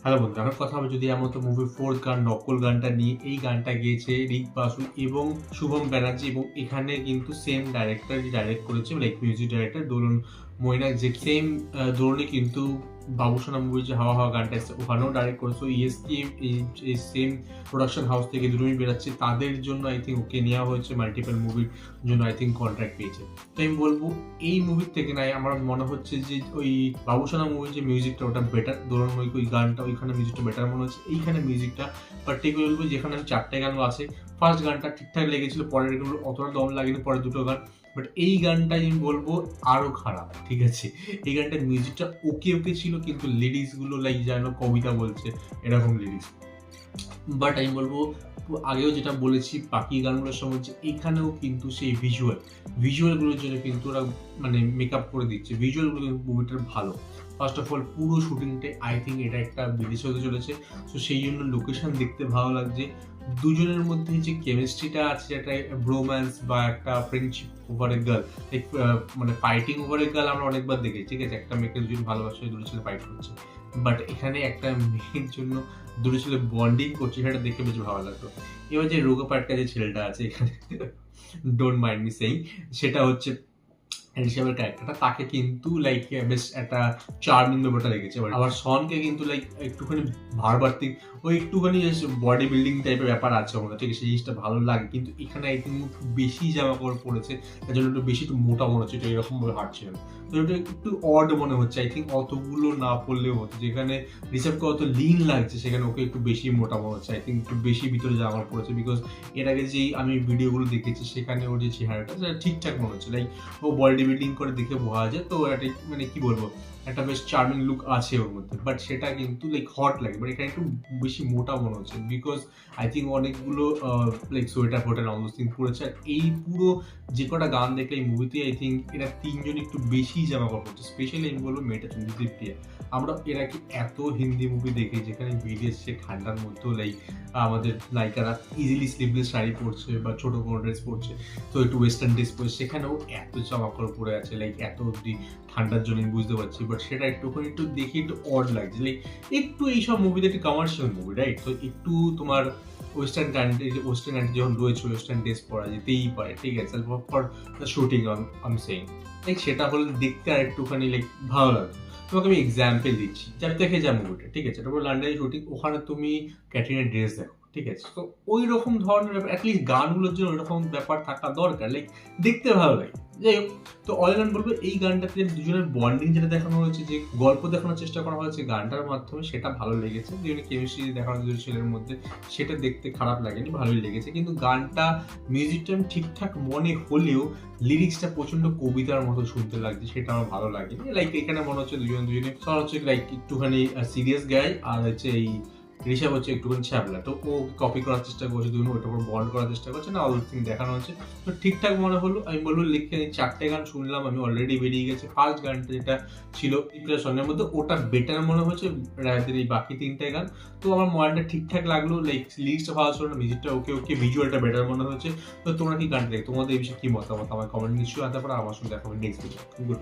Hello বন্ধু, আমার কথা হবে যদি এমন তো মুভির ফোর্থ গান নকল গানটা নিয়ে। এই গানটা গেয়েছে রিক বাসু এবং শুভম ব্যানার্জি, এবং এখানে কিন্তু সেম ডাইরেক্টরই ডাইরেক্ট করেছে, লাইক মিউজিক ডাইরেক্টর দোলন মৈনাক, যে সেম ধরনের কিন্তু বাবুসোনা মুভির যে হাওয়া হাওয়া গানটা এসছে ওখানেও ডাইরেক্ট করেছে। ইএসকে এই সেম প্রোডাকশন হাউস থেকে দুটোই বেরাচ্ছে, তাদের জন্য আই থিঙ্ক ওকে নেওয়া হয়েছে, মাল্টিপল মুভির জন্য আই থিঙ্ক কন্ট্রাক্ট পেয়েছে। তো আমি বলবো এই মুভির থেকে নাই আমার মনে হচ্ছে যে ওই বাবুসোনা মুভির যে মিউজিকটা ওটা বেটার, দোলন মৈক ওই গানটা ওইখানে মিউজিকটা বেটার মনে হচ্ছে। এইখানে মিউজিকটা পার্টিকুলারলি যেখানে 4টে গানও আছে, ফার্স্ট গানটা ঠিকঠাক লেগেছিল, পরের গানগুলো অতটা দম লাগেনি, পরের দুটো গান। বাট এই গানটা আমি বলবো আরো খারাপ, ঠিক আছে। এই গানটার মিউজিকটা ওকে ওকে ছিল, কিন্তু লিরিক্স গুলো লাইক যেন কবিতা বলছে এরকম লিরিক্স। বাট আমি বলবো আগেও যেটা বলেছি বাকি গানগুলোর সময়, যে এখানেও কিন্তু সেই ভিজুয়ালগুলোর জন্য কিন্তু ওরা মানে মেকআপ করে দিচ্ছে, ভিজুয়ালগুলো কিন্তু মুভিটার ভালো। ফার্স্ট অফ অল পুরো শুটিংটাই আই থিঙ্ক এটা একটা বিদেশে হতে চলেছে, সো সেই জন্য লোকেশন দেখতে ভালো লাগছে। দুজনের মধ্যে যে কেমিস্ট্রিটা আছে, একটা ব্রোম্যান্স বা একটা ফ্রেন্ডশিপ ওভার এ গার্ল, মানে ফাইটিং ওভার এ গার্ল আমরা অনেকবার দেখেছি, ঠিক আছে, একটা মেয়েকে দুজন ভালোবাসে, দুটো ছেলে ফাইট করছে। বাট এখানে একটা মেয়ের জন্য দুটো ছেলে বন্ডিং করছে, সেটা দেখে বেশ ভালো লাগতো। এবার যে রোগা পাটকা যে ছেলেটা আছে এখানে, ডোন্ট মাইন্ড মি সেইং, সেটা হচ্ছে ঋষভের ক্যারেক্টারটা, তাকে কিন্তু লাইক বেশ একটা চার্মিং ব্যাপারটা লেগেছে। আবার শনকে কিন্তু লাইক একটুখানি ভারবার্তিক, ওই একটুখানি বডি বিল্ডিং টাইপের ব্যাপার আছে ওখানে, ঠিক আছে, সেই জিনিসটা ভালো লাগে। কিন্তু এখানে আই থিঙ্ক একটু বেশি জামা কাপড় পড়েছে, তার জন্য একটু বেশি একটু মোটা মনে হচ্ছে, এটা এরকম ভাবে হাঁটছিল। তো এটা একটু অড মনে হচ্ছে, আই থিঙ্ক অতগুলো না পড়লেও হতো। যেখানে ঋষভকে অত লিন লাগছে সেখানে ওকে একটু বেশি মোটা মনে হচ্ছে, আই থিঙ্ক একটু বেশি ভিতরে জামা কাপড় পড়েছে। বিকজ এর আগে যেই আমি ভিডিওগুলো দেখেছি সেখানে ওর যে চেহারাটা সেটা ঠিকঠাক মনে হচ্ছে, লাইক ও বডি বিল্ডিং করে দেখে বোঝা যায়, তো একটা মানে কি বলবো, একটা বেশ চার্মিং লুক আছে ওর মধ্যে। বাট সেটা কিন্তু লাইক হট লাগে, বাট এখানে একটু বেশি মোটা মনে হচ্ছে, বিকজ আই থিঙ্ক অনেকগুলো লাইক সোয়েটার ফোয়েটার অল থিং পড়েছে। আর এই পুরো যে কটা গান দেখলে এই মুভিতে আই থিঙ্ক এরা তিনজন একটু বেশি জামা কাপড় পড়ছে। স্পেশালি আমি বলবো মেয়েটা সঞ্জিত প্রিয়া। আমরা এর আগে এত হিন্দি মুভি দেখি যেখানে বিদেশে ঠান্ডার মধ্যেও লাইক আমাদের নায়িকারা ইজিলি স্লিভলেস শাড়ি পরছে বা ছোট কোনো ড্রেস পরছে, তো একটু ওয়েস্টার্ন ড্রেস পরে, সেখানেও এত জামা কাপড় পরে আছে, লাইক এত অব্দি ঠান্ডার জন্য আমি বুঝতে পারছি। বাট সেটা একটুখানি একটু দেখে একটু অড লাগছে, লাইক একটু এইসব মুভিতে একটু কমার্শিয়াল মুভি, রাইট? তো একটু তোমার ওয়েস্টার্ন কান্ট্রি যখন রয়েছে, ওয়েস্টার্ন ড্রেস পরা যেতেই পারে, ঠিক আছে, for the shooting I am saying, like সেটা হলে দেখতে আর একটুখানি লাইক ভালো লাগতো। তোমাকে আমি এক্সাম্পল দিচ্ছি, যার দেখে যা মুভিটা, ঠিক আছে, তারপর লন্ডনে শুটিং, ওখানে তুমি ক্যাটরিনার ড্রেস দেখো, ঠিক আছে, তো ওই রকম ধরনের ব্যাপার, অ্যাটলিস্ট গানগুলোর জন্য ওই রকম ব্যাপার থাকা দরকার, লাইক দেখতে ভালো লাগে। যাই হোক, তো অল ইন বলবো এই গানটাতে দুজনের বন্ডিং যেটা দেখানো হয়েছে, যে গল্প দেখানোর চেষ্টা করা হয়েছে গানটার মাধ্যমে, সেটা ভালো লেগেছে। দুজনের কেমিস্ট্রি দেখানো দুজন ছেলের মধ্যে, সেটা দেখতে খারাপ লাগেনি, ভালোই লেগেছে। কিন্তু গানটা মিউজিকটা ঠিকঠাক মনে হলেও লিরিক্সটা প্রচন্ড কবিতার মতো শুনতে লাগছে, সেটা আমার ভালো লাগেনি। লাইক এখানে মনে হচ্ছে দুজনে সবার হচ্ছে লাইক একটুখানি সিরিয়াস গায়, আর হচ্ছে এই ঋষভ হচ্ছে একটুখানি ছ্যাবলা, তো ও কপি করার চেষ্টা করছে, দুজন ওটার উপর বন্ড করার চেষ্টা করছে, না অল থিং দেখানো হচ্ছে। তো ঠিকঠাক মনে হলো। আমি বলবো লিখে 4টে গান শুনলাম, আমি অলরেডি বেরিয়ে গেছে। ফার্স্ট গানটা যেটা ছিল সঙ্গের মধ্যে, ওটা বেটার মনে হয়েছে রায়দের এই বাকি 3টে গান। তো আমার মনটা ঠিকঠাক লাগলো, লাইক লিরিক্সটা ভালো ছিল না, মিউজিকটা ওকে ওকে, ভিজুয়ালটা বেটার মনে হয়েছে। তো তোমরা কি গানটা দেখো, তোমাদের এই বিষয়ে কি মতামত আমার কমেন্ট নিশ্চয়ই আনতে পারো। আমার সঙ্গে দেখা হবে নেক্সট ভিডিও। গুড।